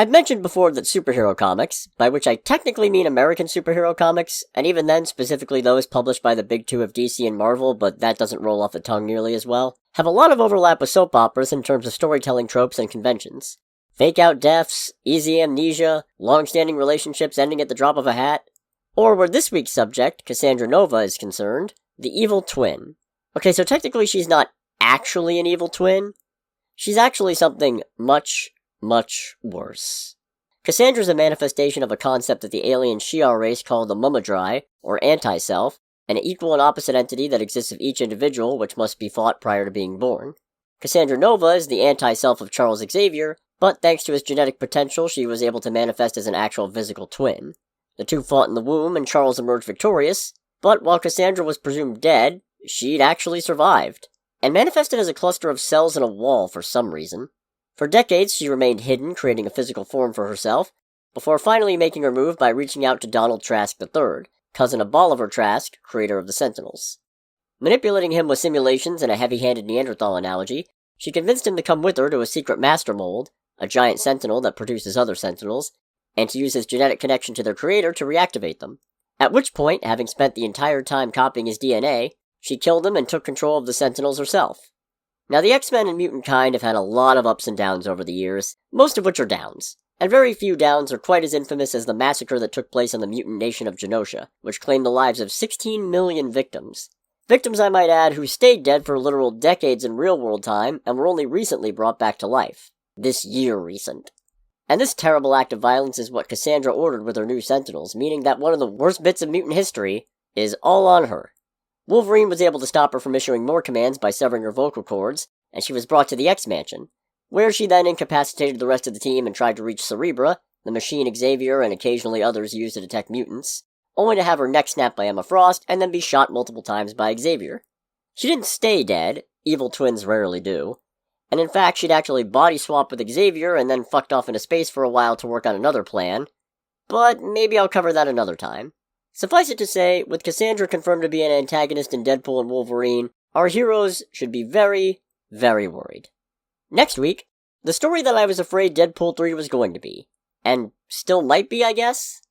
I've mentioned before that superhero comics, by which I technically mean American superhero comics, and even then specifically those published by the big two of DC and Marvel, but that doesn't roll off the tongue nearly as well, have a lot of overlap with soap operas in terms of storytelling tropes and conventions. Fake-out deaths, easy amnesia, long-standing relationships ending at the drop of a hat. Or where this week's subject, Cassandra Nova, is concerned, the evil twin. Okay, so technically she's not actually an evil twin. She's actually something much, much worse. Cassandra's a manifestation of a concept that the alien Shi'ar race call the Mumadrai, or anti-self, an equal and opposite entity that exists of each individual which must be fought prior to being born. Cassandra Nova is the anti-self of Charles Xavier, but thanks to his genetic potential she was able to manifest as an actual physical twin. The two fought in the womb and Charles emerged victorious, but while Cassandra was presumed dead, she'd actually survived, and manifested as a cluster of cells in a wall for some reason. For decades, she remained hidden, creating a physical form for herself, before finally making her move by reaching out to Donald Trask III, cousin of Bolivar Trask, creator of the Sentinels. Manipulating him with simulations and a heavy-handed Neanderthal analogy, she convinced him to come with her to a secret master mold, a giant sentinel that produces other sentinels, and to use his genetic connection to their creator to reactivate them. At which point, having spent the entire time copying his DNA, she killed him and took control of the Sentinels herself. Now, the X-Men and mutant kind have had a lot of ups and downs over the years, most of which are downs, and very few downs are quite as infamous as the massacre that took place on the mutant nation of Genosha, which claimed the lives of 16 million victims. Victims, I might add, who stayed dead for literal decades in real-world time and were only recently brought back to life. This year recent. And this terrible act of violence is what Cassandra ordered with her new Sentinels, meaning that one of the worst bits of mutant history is all on her. Wolverine was able to stop her from issuing more commands by severing her vocal cords, and she was brought to the X-Mansion, where she then incapacitated the rest of the team and tried to reach Cerebra, the machine Xavier and occasionally others used to detect mutants, only to have her neck snapped by Emma Frost and then be shot multiple times by Xavier. She didn't stay dead, evil twins rarely do, and in fact she'd actually body swapped with Xavier and then fucked off into space for a while to work on another plan, but maybe I'll cover that another time. Suffice it to say, with Cassandra confirmed to be an antagonist in Deadpool and Wolverine, our heroes should be very, very worried. Next week, the story that I was afraid Deadpool 3 was going to be. And still might be, I guess?